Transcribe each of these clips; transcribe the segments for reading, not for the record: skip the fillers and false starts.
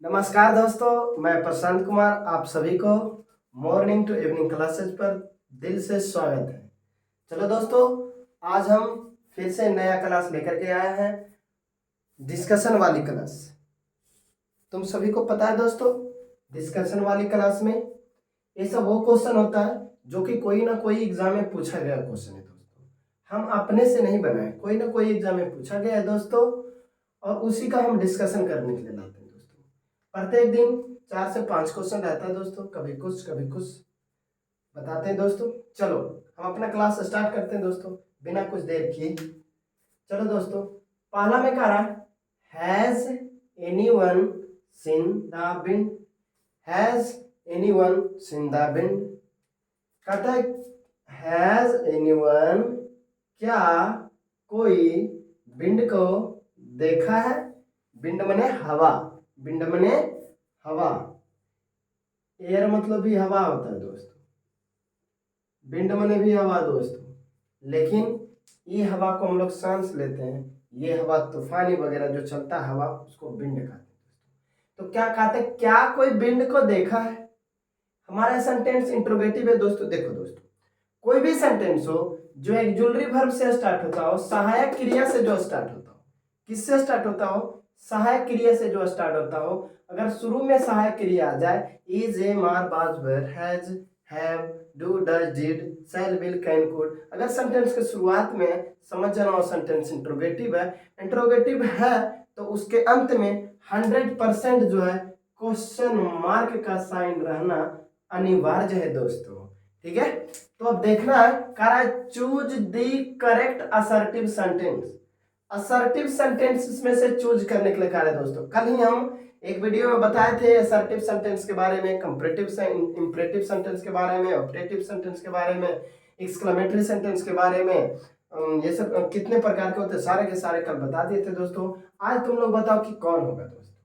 नमस्कार दोस्तों, मैं प्रशांत कुमार आप सभी को मॉर्निंग टू इवनिंग क्लासेस पर दिल से स्वागत है। चलो दोस्तों, आज हम फिर से नया क्लास लेकर के आए हैं, डिस्कशन वाली क्लास। तुम सभी को पता है दोस्तों, डिस्कशन वाली क्लास में ये सब वो क्वेश्चन होता है जो कि कोई ना कोई एग्जाम में पूछा गया क्वेश्चन है दोस्तों। हम अपने से नहीं बनाए, कोई ना कोई एग्जाम में पूछा गया है दोस्तों, और उसी का हम डिस्कशन करने के लिए लाते हैं दोस्तों। प्रत्येक दिन 4 से 5 क्वेश्चन रहता है दोस्तों, कभी कुछ बताते हैं दोस्तों। चलो हम अपना क्लास स्टार्ट करते हैं दोस्तों, बिना कुछ देर किए। चलो दोस्तों, पहला में कह रहा है has anyone scene the wind. Has anyone scene the wind, कहता है हैज एनीवन, क्या कोई विंड को देखा है। विंड मने हवा, विंड मने हवा, एयर मतलब भी हवा होता है दोस्तों, विंड मने भी हवा दोस्तों। लेकिन ये हवा को हम लोग सांस लेते हैं, ये हवा तूफानी वगैरह जो चलता है हवा, उसको विंड कहते हैं। तो क्या कहते हैं, क्या कोई विंड को देखा है। हमारा सेंटेंस इंट्रोगेटिव है दोस्तों। देखो दोस्तों, कोई भी सेंटेंस हो जो एक्जुलरी वर्ब से स्टार्ट होता हो, सहायक क्रिया से जो स्टार्ट होता हो, किससे स्टार्ट होता हो, सहायक क्रिया से जो स्टार्ट होता हो। अगर शुरू में सहायक क्रिया आ जाए, is, am, are, was, were, has, have, do, does, did, shall, will, can, could. अगर सेंटेंस के शुरुआत में समझ जाना सेंटेंस इंट्रोगेटिव है, इंट्रोगेटिव है, तो उसके अंत में 100% जो है क्वेश्चन मार्क का साइन रहना अनिवार्य है दोस्तों। ठीक है, तो अब देखना है, कह रहा है choose the correct assertive sentence. Assertive sentence में से चूज करने के लिए कह रहे हैं दोस्तों। कल ही हम एक वीडियो में बताए थे असर्टिव सेंटेंस के बारे में, कंपैरेटिव इंपरेटिव सेंटेंस के बारे में, ऑपरेटिव सेंटेंस के बारे में, एक्सक्लेमेटरी सेंटेंस के बारे में। ये सब कितने प्रकार के होते हैं, सारे के सारे कल बता दिए थे दोस्तों। आज तुम लोग बताओ कि कौन होगा दोस्तों।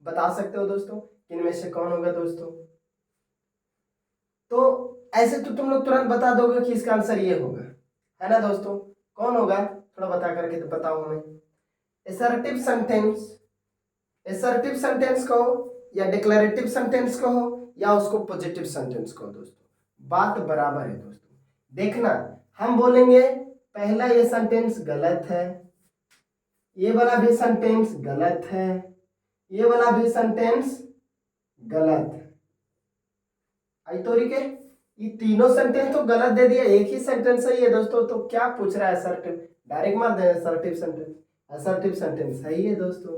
बता सकते हो दोस्तों इनमें से कौन होगा दोस्तों। तो ऐसे तो तुम लोग तुरंत बता दोगे कि इसका आंसर ये होगा, है ना दोस्तों। कौन होगा थोड़ा बता करके तो बताओ हमें। असर्टिव सेंटेंस, असर्टिव सेंटेंस कहो या डिक्लेरेटिव सेंटेंस कहो या उसको पॉजिटिव सेंटेंस कहो दोस्तों, बात बराबर है दोस्तों। देखना, हम बोलेंगे पहला ये सेंटेंस गलत है, ये वाला भी सेंटेंस गलत है, ये वाला भी सेंटेंस गलत है। आई तो के ये तीनों सेंटेंस तो गलत दे दिया, एक ही सेंटेंस सही है दोस्तों। तो क्या पूछ रहा है असर्टिव, डायरेक्ट मार दे असर्टिव सेंटेंस। असर्टिव सेंटेंस सही है दोस्तों,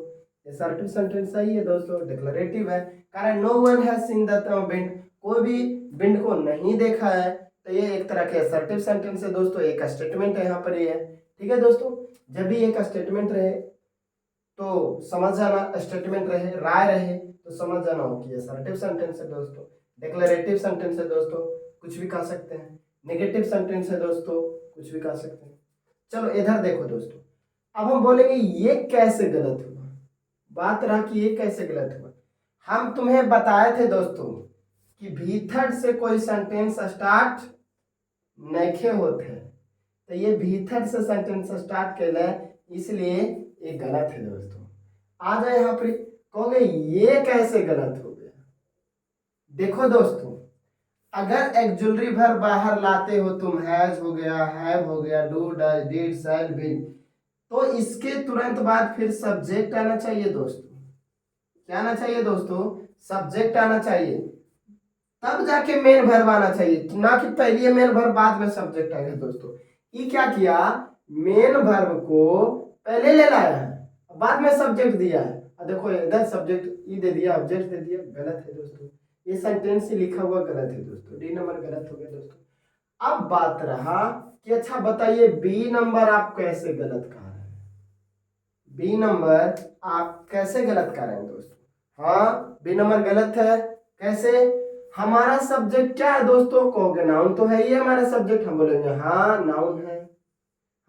असर्टिव सेंटेंस सही है दोस्तों। डिक्लेरेटिव है, कारण no one has seen the wind, कोई भी विंड को नहीं देखा है, तो ये एक तरह के असर्टिव सेंटेंस है दोस्तों। एक स्टेटमेंट है यहाँ पर ये है। ठीक है दोस्तों, जब भी एक स्टेटमेंट रहे तो समझ जाना, स्टेटमेंट रहे, राय रहे तो समझ जाना हो कि असर्टिव सेंटेंस है दोस्तों। डिक्लेरेटिव सेंटेंस है दोस्तों, कुछ भी कह सकते हैं। नेगेटिव सेंटेंस है दोस्तों, कुछ भी कह सकते हैं। चलो इधर देखो दोस्तों, अब हम बोलेंगे ये कैसे गलत हुआ। बात रहा कि ये कैसे गलत हुआ। हम तुम्हें बताए थे दोस्तों कि भीतर से कोई सेंटेंस स्टार्ट नहीं होते, तो ये भीतर से सेंटेंस स्टार्ट कैले, इसलिए ये गलत है दोस्तों। आ जाए यहाँ पर, कहोगे ये कैसे गलत हो गया। देखो दोस्तों, अगर एक्जुलरी वर्ब बाहर लाते हो तुम, हैज हो गया, हैव हो गया, do, does, did, shall, will, तो इसके तुरंत बाद फिर सब्जेक्ट आना चाहिए दोस्तों। क्या आना चाहिए दोस्तों, सब्जेक्ट आना चाहिए, तब जाके मेन वर्ब आना चाहिए, ना कि पहले मेन वर्ब बाद में सब्जेक्ट आएगा दोस्तों। ये क्या किया, मेन वर्ब को पहले ले लाया है, बाद में सब्जेक्ट दिया है। देखो इधर सब्जेक्ट ई दे दिया, ऑब्जेक्ट दे दिया, गलत है दोस्तों। ये सेंटेंस ही लिखा हुआ गलत है दोस्तों, डी नंबर गलत हो गया दोस्तों। अब बात रहा कि अच्छा बताइए बी नंबर आप कैसे गलत कर रहे हैं। बी नंबर आप कैसे गलत कर रहे हैं दोस्तों। हाँ, बी नंबर गलत है। कैसे, हमारा सब्जेक्ट क्या है दोस्तों, कहोगे नाउन तो है ही हमारा सब्जेक्ट। हम बोलेंगे हाँ नाउन है,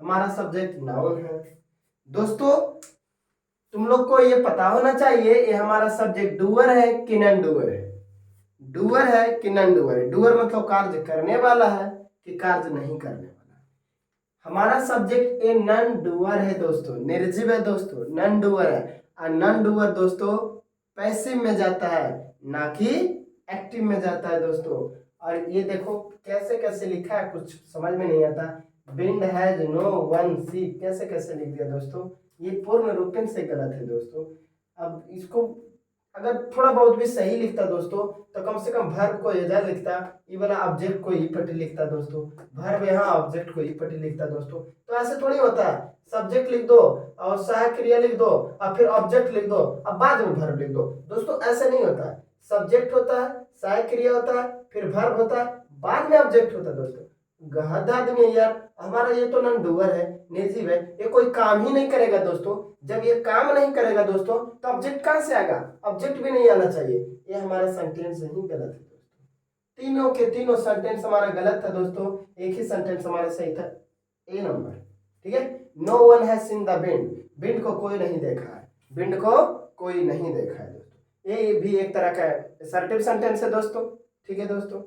हमारा सब्जेक्ट नाउन है दोस्तों। तुम लोग को ये पता होना चाहिए ये हमारा सब्जेक्ट डूअर है कि नॉन डूअर है। डूअर है कि नॉन डूअर है। डूअर मतलब कार्य करने वाला है कि कार्य नहीं करने वाला है। हमारा सब्जेक्ट ए नॉन डूअर है दोस्तों, निर्जीव है दोस्तों, नॉन डूअर है। और नॉन डूअर दोस्तों पैसिव में जाता है, ना कि एक्टिव में जाता है दोस्तों। और ये देखो कैसे कैसे लिखा है, कुछ समझ में नहीं आता। Wind has no one seat, कैसे कैसे लिख दिया दोस्तों, ये पूर्ण रूपेण से गलत है दोस्तों। अब इसको अगर थोड़ा बहुत भी सही लिखता दोस्तों, तो कम से कम वर्ब को एजा लिखता, ये वाला ऑब्जेक्ट को ई पट्टी लिखता दोस्तों, वर्ब यहाँ ऑब्जेक्ट को ई पट्टी लिखता दोस्तों। तो ऐसे थोड़ी होता है, सब्जेक्ट लिख दो और सहायक क्रिया लिख दो और फिर ऑब्जेक्ट लिख दो, अब बाद में वर्ब लिख दो दोस्तों, ऐसे नहीं होता है। सब्जेक्ट होता है, सहायक क्रिया होता है, फिर वर्ब होता है, बाद में ऑब्जेक्ट होता है दोस्तों। गहद आदमी है यार, हमारा ये तो नॉन डूअर है, नेजिव है, ये कोई काम ही नहीं करेगा दोस्तों। जब ये काम नहीं करेगा दोस्तों, तो ऑब्जेक्ट कहां से आएगा, ऑब्जेक्ट भी नहीं आना चाहिए। ये हमारा सेंटेंस ही गलत है दोस्तों, तीनों के तीनों सेंटेंस हमारा गलत था दोस्तों, एक ही सेंटेंस हमारा सही था, ए नंबर। ठीक है, no one has seen the wind, wind को कोई नहीं देखा है, विंड को कोई नहीं देखा है दोस्तों। ये भी एक तरह का असर्टिव सेंटेंस है दोस्तों। ठीक है दोस्तों,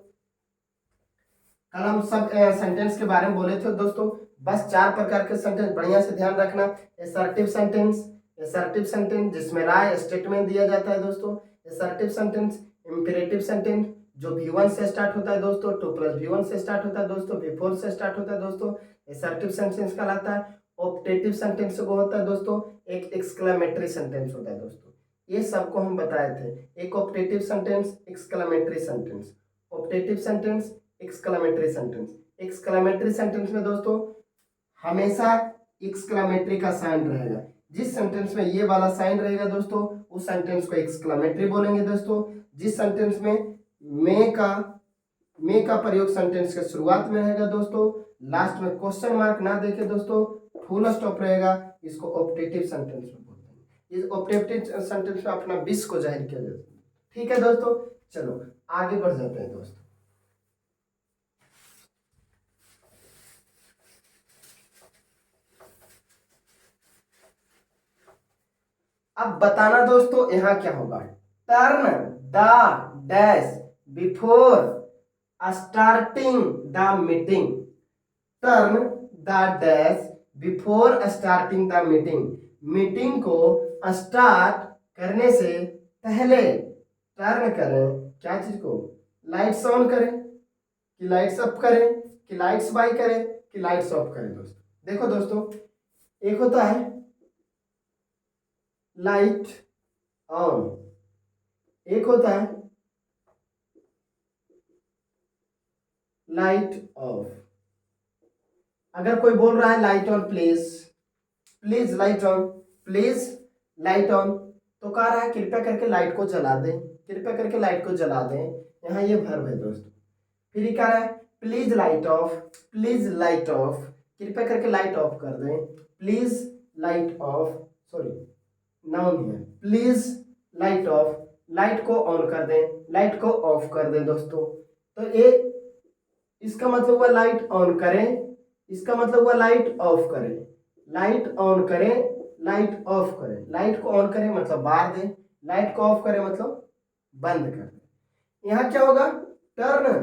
कल हम सब सेंटेंस के बारे में बोले थे दोस्तों, बस 4 प्रकार के सेंटेंस बढ़िया से ध्यान रखना। असर्टिव सेंटेंस, असर्टिव सेंटेंस जिसमें राय स्टेटमेंट दिया जाता है दोस्तों। असर्टिव सेंटेंस, इंपेरेटिव सेंटेंस जो V1 से स्टार्ट होता है दोस्तों, 2 + V1 से स्टार्ट होता है दोस्तों, V4 से स्टार्ट होता है दोस्तों, असर्टिव सेंटेंस कहलाता है। ऑप्टेटिव सेंटेंस वो होता है दोस्तों, एक एक्सक्लेमेटरी सेंटेंस होता है दोस्तों। ये सबको हम बताए थे, एक optative sentence, exclamatory sentence, optative sentence, exclamatory sentence. Exclamatory sentence में दोस्तों हमेशा एक्सक्लेमेटरी का साइन रहेगा, जिस सेंटेंस में ये वाला साइन रहेगा दोस्तों, उस सेंटेंस को एक्सक्लेमेटरी बोलेंगे दोस्तों। जिस सेंटेंस में मे का प्रयोग सेंटेंस के शुरुआत में रहेगा दोस्तों, लास्ट में क्वेश्चन मार्क ना देके दोस्तों फुल स्टॉप रहेगा, इसको ऑप्टेटिव सेंटेंस में बोलते हैं। इस ऑप्टेटिव सेंटेंस में अपना विश को जाहिर किया जाता है। ठीक है दोस्तों, चलो आगे बढ़ जाते हैं दोस्तों। अब बताना दोस्तों यहाँ क्या होगा, turn the dash before starting the meeting, turn the dash before starting the meeting, meeting को स्टार्ट करने से पहले टर्न करें, क्या चीज को, लाइट्स ऑन करें कि लाइट्स अप करें कि लाइट्स बाय करें कि लाइट्स ऑफ करें दोस्तों। देखो दोस्तों, एक होता है लाइट ऑन, एक होता है लाइट ऑफ। अगर कोई बोल रहा है light on please, please light on, please light on, तो कह रहा है कृपया करके लाइट को जला दें, कृपया करके लाइट को जला दें, यहाँ ये वर्ब है दोस्तों। फिर कह रहा है please light of, please light of, कृपया करके लाइट ऑफ कर दें, please light of, sorry noun है, प्लीज लाइट ऑफ, लाइट को ऑन कर दें, लाइट को ऑफ कर दें दोस्तों। तो ये इसका मतलब हुआ लाइट ऑन करें, इसका मतलब हुआ लाइट ऑफ करें, लाइट ऑन करें, लाइट ऑफ करें, लाइट को ऑन करें मतलब बार दें, लाइट को ऑफ करें मतलब बंद कर दें। यहाँ क्या होगा, turn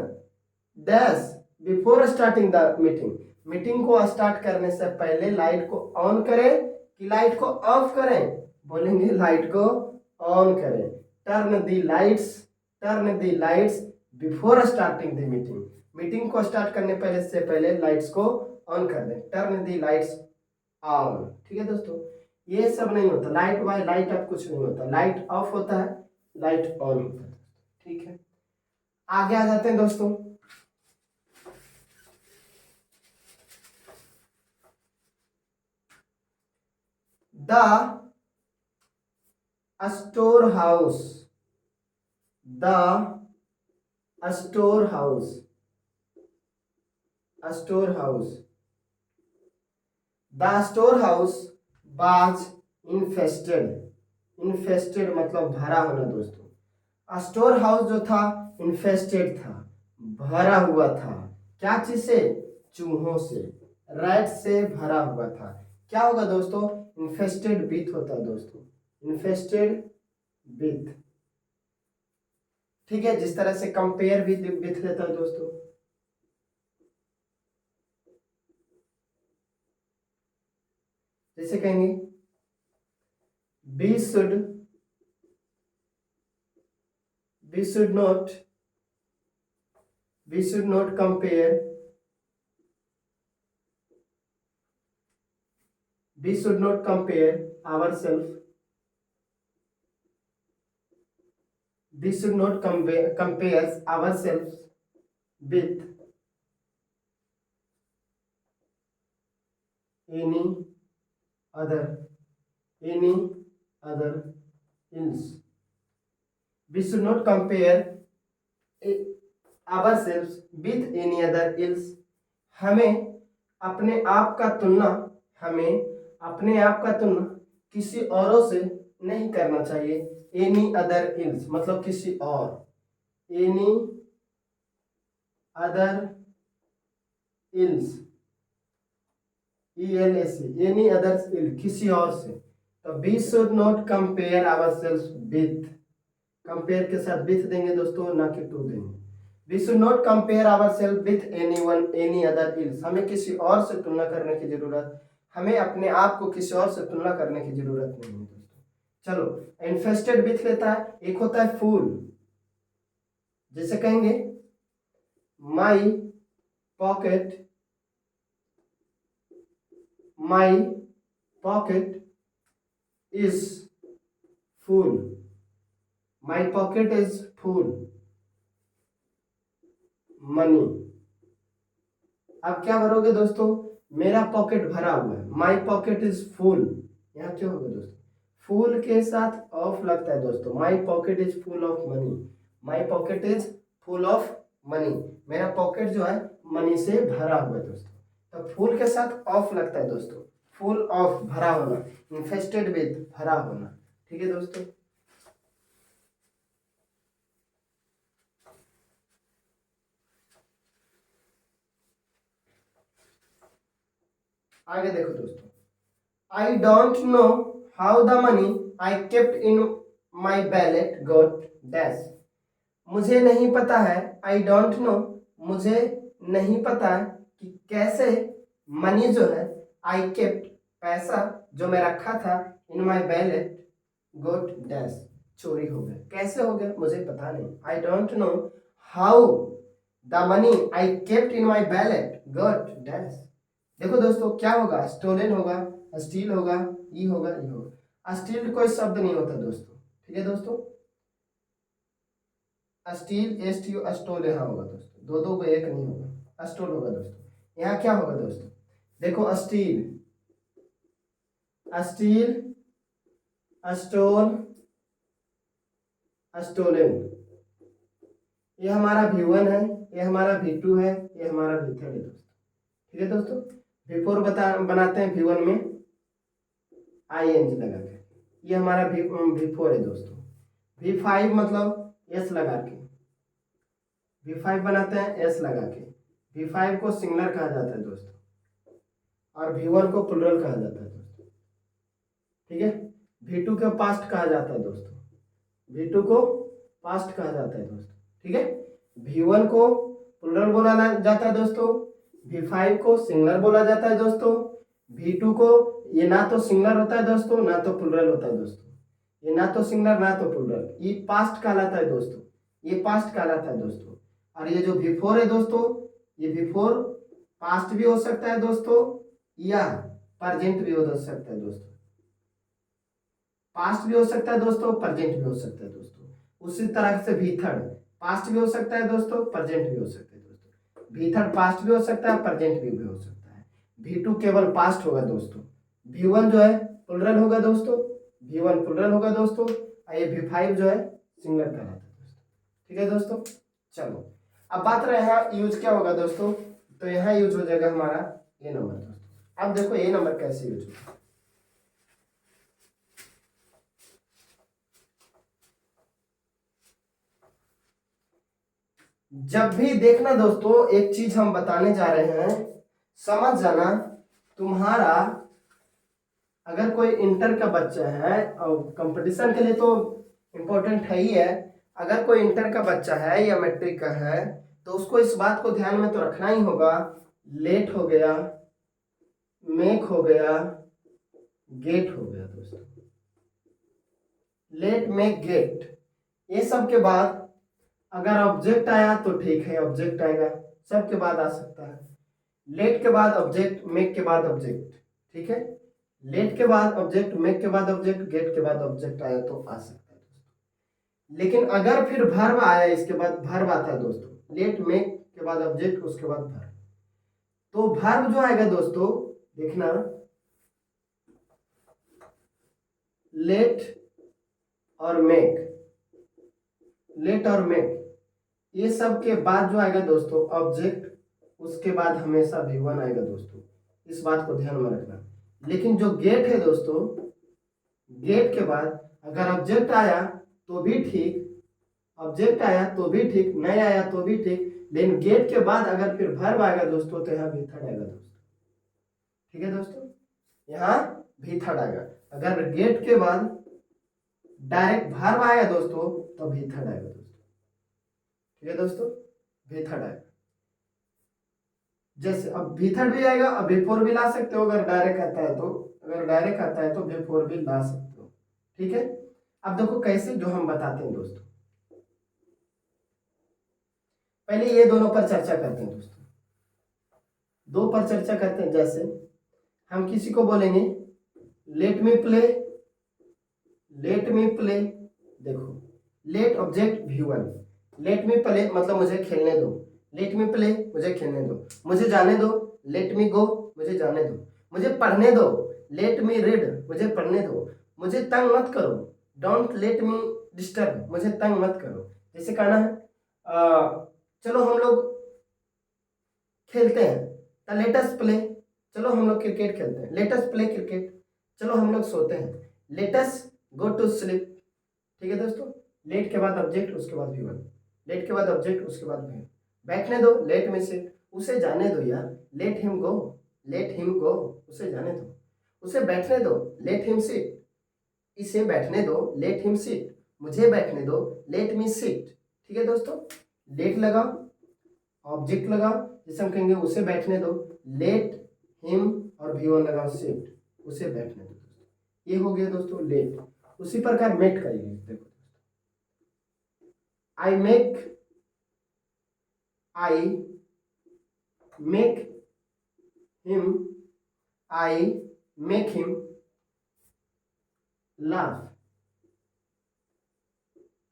dash before starting the meeting, meeting को स्टार्ट करने से पहले लाइट को ऑन करें कि लाइट को ऑफ करें, बोलेंगे लाइट को ऑन करें। Turn the lights, turn the lights before starting the meeting, meeting को स्टार्ट करने पहले से पहले लाइट्स को ऑन कर दें, टर्न दी लाइट्स ऑन। ठीक है दोस्तों, ये सब नहीं होता, लाइट बाय लाइट अब कुछ नहीं होता, लाइट ऑफ होता है, लाइट ऑन होता है। ठीक है, आगे आ जाते हैं दोस्तों। The store house, the store house, store house, the store house was infested, infested मतलब भरा होना दोस्तों। स्टोर हाउस जो था इन्फेस्टेड था, भरा हुआ था, क्या चीज से, चूहों से, रैट से भरा हुआ था। क्या होगा दोस्तों, इन्फेस्टेड विथ होता है दोस्तों, इन्फेस्टेड विथ। ठीक है, जिस तरह से कंपेयर विथ लेता है दोस्तों, जैसे कहेंगे we should we should not compare ourselves. We should not compare ourselves with any other else. We should not compare ourselves with any other else. हमें अपने आप का तुलना किसी औरों से नहीं करना चाहिए। एनी अदर इल्स मतलब किसी और, any other else, ELS, any other else किसी और से। तो we should not compare ourselves with, compare के साथ विथ देंगे दोस्तों, ना कि टू देंगे। We should not compare ourselves with anyone any other else. हमें किसी और से तुलना करने की जरूरत, हमें अपने आप को किसी और से तुलना करने की जरूरत नहीं है दोस्तों। चलो इन्फेस्टेड विथ लेता है, एक होता है फूल, जैसे कहेंगे my pocket is full, my pocket is full money. अब क्या भरोगे दोस्तों, मेरा पॉकेट भरा हुआ है, माई पॉकेट इज फुल। यहाँ क्यों होगा दोस्तों, फुल के साथ ऑफ लगता है दोस्तों। My pocket is full of money, my pocket is full of money, मेरा पॉकेट जो है मनी से भरा हुआ है दोस्तों। तो फुल के साथ ऑफ लगता है दोस्तों, फुल ऑफ भरा होना, इन्फेस्टेड विथ भरा होना। ठीक है दोस्तों। आगे देखो दोस्तों, I don't know how the money I kept in my ballot got dash. मुझे नहीं पता है, आई डोंट नो मुझे नहीं पता है कि कैसे मनी जो है, आई केप्ट पैसा जो मैं रखा था, इन माई बैलेट गॉट डैश चोरी हो गया। कैसे हो गया मुझे पता नहीं, I don't know how the money I kept in my ballot got dash. देखो दोस्तों क्या होगा, स्टोलन होगा, स्टील होगा, ई होगा, ई होगा। स्टील कोई शब्द नहीं होता दोस्तों, ठीक है दोस्तों। स्टील एसटीओ स्टोल यहाँ होगा दोस्तों, दो को एक नहीं होगा, स्टोल होगा दोस्तों। यहाँ क्या होगा दोस्तों, देखो स्टील स्टोल स्टोलन। ये हमारा V1 है, ये हमारा V2 है, ये हमारा V3 है दोस्तों। ठीक है दोस्तों। V4 बनाते हैं V1 में ING लगा के, ये हमारा V4 है दोस्तों। V5 मतलब S लगा के, V5 बनाते हैं S लगा के। V5 को सिंगुलर कहा जाता है दोस्तों, और V1 को प्लुरल कहा जाता है दोस्तों। ठीक है। V2 को पास्ट कहा जाता है दोस्तों, V2 को पास्ट कहा जाता है दोस्तों। ठीक है। V1 को प्लुरल बोला जाता है दोस्तों, V5 को सिंगुलर बोला जाता है दोस्तों, V2 को ये ना तो सिंगुलर होता है दोस्तों, ना तो प्लुरल होता है दोस्तों। ये ना तो सिंगुलर ना तो प्लुरल, ये पास्ट कहलाता है दोस्तों, ये पास्ट कहलाता है दोस्तों। और ये जो V4 है दोस्तों, ये V4 पास्ट भी हो सकता है दोस्तों, या प्रेजेंट भी हो सकता है दोस्तों। पास्ट भी हो सकता है दोस्तों, प्रेजेंट भी हो सकता है दोस्तों। उसी तरह से V3 पास्ट भी हो सकता है दोस्तों, प्रेजेंट भी हो सकता है दोस्तों। V3 पास्ट भी हो सकता है, प्रेजेंट भी हो सकता है। V2 केवल पास्ट होगा दोस्तों। V1 जो है प्लुरल होगा दोस्तों, V1 प्लुरल होगा दोस्तों, और ये V5 जो है सिंगुलर कहलाता है दोस्तों। ठीक है दोस्तों। चलो अब बात रहे यहाँ यूज क्या होगा दोस्तों, तो यहाँ यूज हो जाएगा हमारा ये नंबर दोस्तों। अब देखो ये नंबर कैसे यूज होगा। जब भी देखना दोस्तों, एक चीज हम बताने जा रहे हैं, समझ जाना। तुम्हारा अगर कोई इंटर का बच्चा है, और कंपटीशन के लिए तो इम्पोर्टेंट है ही है, अगर कोई इंटर का बच्चा है या मैट्रिक का है, तो उसको इस बात को ध्यान में तो रखना ही होगा, लेट हो गया, मेक हो गया, गेट हो गया दोस्तों। लेट, मेक, गेट, ये सब के बाद अगर ऑब्जेक्ट आया तो ठीक है, ऑब्जेक्ट आएगा, सबके बाद आ सकता है। लेट के बाद ऑब्जेक्ट, मेक के बाद ऑब्जेक्ट, ठीक है। लेट के बाद ऑब्जेक्ट, मेक के बाद ऑब्जेक्ट, गेट के बाद ऑब्जेक्ट आया तो आ सकता है। लेकिन अगर फिर वर्ब आया, इसके बाद वर्ब आता है दोस्तों, लेट मेक के बाद ऑब्जेक्ट उसके बाद वर्ब, तो वर्ब जो आएगा दोस्तों देखना, लेट और मेक, लेट और मेक, ये सब के बाद जो आएगा दोस्तों ऑब्जेक्ट, उसके बाद हमेशा V1 आएगा दोस्तों, इस बात को ध्यान में रखना। लेकिन जो गेट है दोस्तों, गेट के बाद अगर ऑब्जेक्ट आया तो भी ठीक, ऑब्जेक्ट आया तो भी ठीक, नहीं आया तो भी ठीक, लेकिन गेट के बाद अगर फिर वर्ब आएगा दोस्तों तो यहाँ भी थर्ड आएगा दोस्तों, ठीक है दोस्तों, यहाँ भी थर्ड आएगा। अगर गेट के बाद डायरेक्ट वर्ब आएगा दोस्तों तो भी थर्ड आएगा दोस्तों, ठीक है दोस्तों, भी थर्ड आएगा। जैसे अब भी थर्ड भी आएगा, अब भी फोर भी ला सकते हो अगर डायरेक्ट आता है तो, अगर डायरेक्ट आता है तो भी फोर भी ला सकते हो, ठीक है। अब देखो कैसे जो हम बताते हैं दोस्तों, पहले ये दोनों पर चर्चा करते हैं दोस्तों, दो पर चर्चा करते हैं। जैसे हम किसी को बोलेंगे let me play, let me play, देखो let object V1, let me play मतलब मुझे खेलने दो, लेट मी प्ले मुझे खेलने दो, मुझे जाने दो, लेट मी गो मुझे जाने दो, मुझे पढ़ने दो, लेट मी रीड मुझे पढ़ने दो, मुझे तंग मत करो, डोंट लेट मी डिस्टर्ब मुझे तंग मत करो। जैसे कहना है चलो हम लोग खेलते हैं, द लेटस प्ले, चलो हम लोग क्रिकेट खेलते हैं, लेटस प्ले क्रिकेट, चलो हम लोग सोते हैं, लेटस गो टू स्लीप, ठीक है दोस्तों। लेट के बाद ऑब्जेक्ट उसके बाद V1, लेट के बाद ऑब्जेक्ट उसके बाद V1, बैठने दो, लेट मी सिट, उसे जाने दो यार, let him go, let him go, उसे जाने दो, उसे बैठने दो, लेट हिम सिट, इसे बैठने दो, लेट हिम सिट, मुझे बैठने दो, लेट मी सिट, ठीक है दोस्तों। लेट लगाओ, ऑब्जेक्ट लगाओ, जैसे हम कहेंगे उसे बैठने दो, लेट हिम और V1 लगाओ सिट, उसे बैठने दो, ये हो गया दोस्तों लेट। उसी प्रकार मेक करेंगे, देखो I make, I make him, I make him laugh,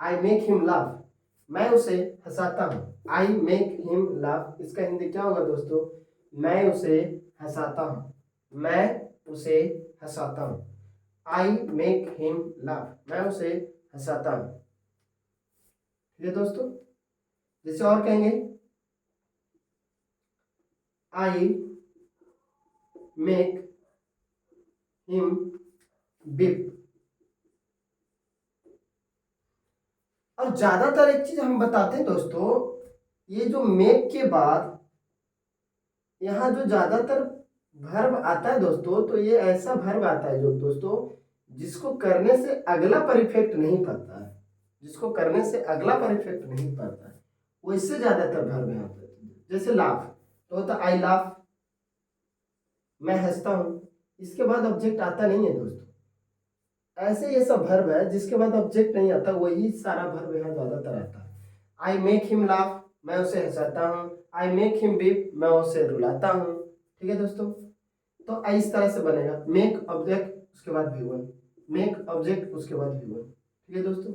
I make him laugh, मैं उसे हंसाता हूं, आई मेक हिम लाफ, इसका हिंदी क्या होगा दोस्तों, मैं उसे हंसाता हूं, मैं उसे हंसाता हूं, आई मेक हिम लाफ, मैं उसे हंसाता हूं, ठीक है दोस्तों। जैसे और कहेंगे आई मेक हिम बिप। और ज्यादातर एक चीज हम बताते हैं दोस्तों, ये जो मेक के बाद यहाँ जो ज्यादातर वर्ब आता है दोस्तों, तो ये ऐसा वर्ब आता है जो दोस्तों जिसको करने से अगला परफेक्ट नहीं पड़ता है, जिसको करने से अगला परफेक्ट नहीं पड़ता है, वैसे ज्यादातर वर्ब यहाँ पर। जैसे लाफ तो होता आई लाफ, मैं हंसता हूं, इसके बाद ऑब्जेक्ट आता नहीं है दोस्तों। ऐसे ये सब वर्ब है जिसके बाद ऑब्जेक्ट नहीं आता, वही सारा वर्ब यहाँ ज्यादातर आता है। आई मेक हिम लाफ, मैं उसे हंसाता हूँ, आई मेक हिम बीप, मैं उसे रुलाता हूँ, ठीक है दोस्तों। तो इस तरह से बनेगा, मेक ऑब्जेक्ट उसके बाद V1, मेक ऑब्जेक्ट उसके बाद V1, ठीक है दोस्तों।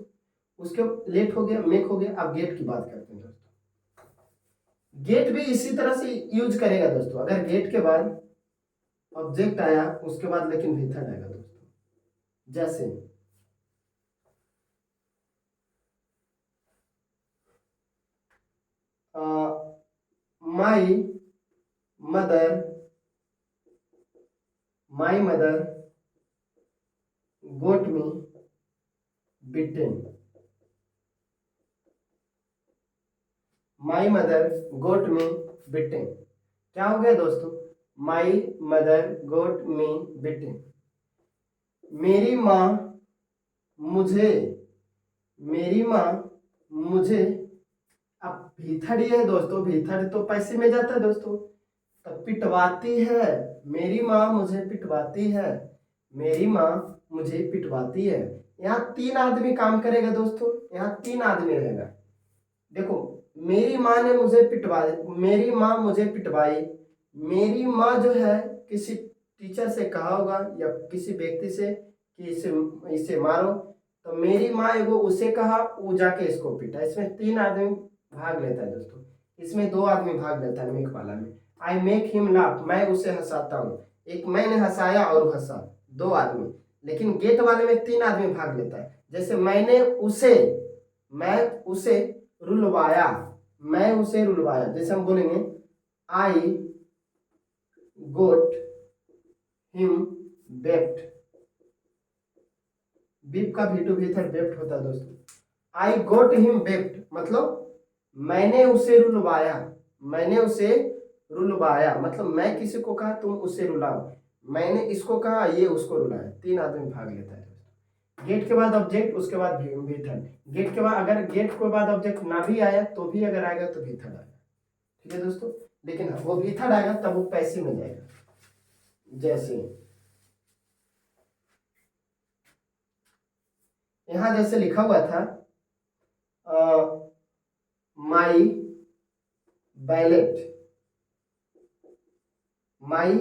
उसके लेट हो गया, मेक हो गया, अब गेट की बात करते हैं दोस्तों। गेट भी इसी तरह से यूज करेगा दोस्तों, अगर गेट के बाद ऑब्जेक्ट आया उसके बाद लेकिन मेथड आएगा दोस्तों। जैसे my mother, my mother got me beaten, my mother got me beaten, क्या हो गया दोस्तों, माई मदर गोट मी बिटेन, मेरी माँ मुझे, मेरी माँ मुझे, अब भीथड़ ये है दोस्तों, भीथड़ तो पैसे में जाता है दोस्तों, तो पिटवाती है, मेरी माँ मुझे पिटवाती है, मेरी माँ मुझे पिटवाती है। यहाँ तीन आदमी काम करेगा दोस्तों, यहाँ तीन आदमी रहेगा, देखो, मेरी माँ ने मुझे पिटवाई, मेरी माँ मुझे पिटवाई, मेरी माँ जो है किसी टीचर से कहा होगा या किसी व्यक्ति से कि इसे इसे मारो, तो मेरी माँ वो उसे कहा, वो जाके इसको पीटा। इसमें 3 आदमी भाग लेता है दोस्तों, इसमें 2 आदमी भाग लेता है मेक वाला में। आई मेक हिम लाफ, मैं उसे हंसाता हूँ, एक मैंने हंसाया और हंसा, 2 आदमी। लेकिन गेट वाले में 3 आदमी भाग लेता है। जैसे मैं उसे रुलवाया, मैं उसे रुलवाया, जैसे हम बोलेंगे आई गोट हिम बेप्ट, बीप का भी टू भी थर्ड बेप्ट होता है दोस्तों। आई गोट हिम बेप्ट मतलब मैंने उसे रुलवाया, मैंने उसे रुलवाया मतलब मैं किसी को कहा तुम उसे रुलाओ, मैंने इसको कहा ये उसको रुलाया। 3 आदमी भाग लेता है। गेट के बाद ऑब्जेक्ट, उसके बाद भीथड। गेट के बाद अगर गेट के बाद ऑब्जेक्ट ना भी आया तो भी अगर आएगा तो भीथड आएगा। ठीक है दोस्तों, लेकिन वो भीथड आएगा तब वो पैसिव में जाएगा। जैसे यहां जैसे लिखा हुआ था माई बैलेट, माई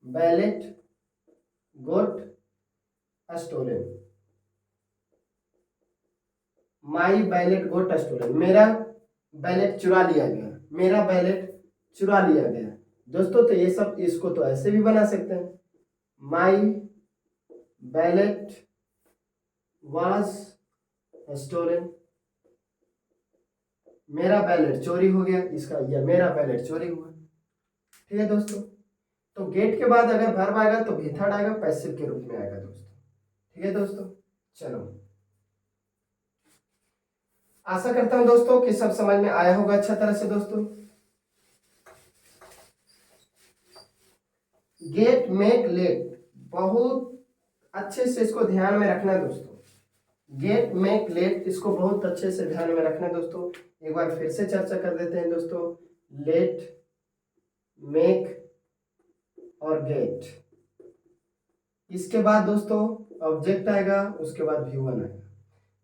बैलेट गोट स्टोलन, माई बैलेट गोट स्टोलन, मेरा बैलेट चुरा लिया गया, मेरा बैलेट चुरा लिया गया। दोस्तों तो ये सब, इसको तो ऐसे भी बना सकते हैं, माई बैलेट वाज स्टोलन, मेरा बैलेट चोरी हो गया, इसका या मेरा बैलेट चोरी हुआ। ठीक है दोस्तों, तो गेट के बाद अगर वर्ब आएगा तो भी थर्ड आएगा, पैसिव के रूप में आएगा दोस्तों। ठीक है दोस्तों, चलो आशा करता हूं दोस्तों कि सब समझ में आया होगा अच्छा तरह से दोस्तों। गेट मेक लेट, बहुत अच्छे से इसको ध्यान में रखना दोस्तों। गेट मेक लेट, इसको बहुत अच्छे से ध्यान में रखना दोस्तों। एक बार फिर से चर्चा कर देते हैं दोस्तों। लेट, मेक और गेट, इसके बाद दोस्तों ऑब्जेक्ट आएगा, उसके बाद V1 आएगा।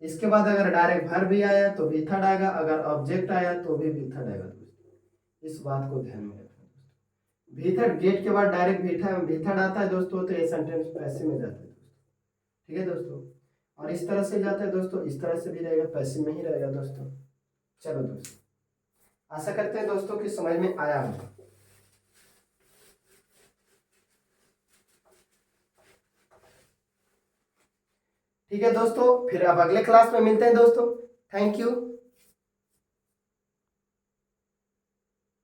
इसके बाद अगर डायरेक्ट वर्ब भी आया तो भी थर्ड आएगा, अगर ऑब्जेक्ट आया तो भी थर्ड आएगा दोस्तों। इस बात को ध्यान में रखना दोस्तों। भीथर्ड, गेट के बाद डायरेक्ट भीथर्ड आता है दोस्तों, तो ये सेंटेंस पैसिव में जाता है दोस्तों। ठीक है दोस्तों, और इस तरह से जाता है दोस्तों, इस तरह से भी रहेगा, पैसिव में ही रहेगा दोस्तों। चलो दोस्तों, आशा करते हैं दोस्तों कि समझ में आया होगा। ठीक है दोस्तों, फिर अब अगले क्लास में मिलते हैं दोस्तों। Thank you.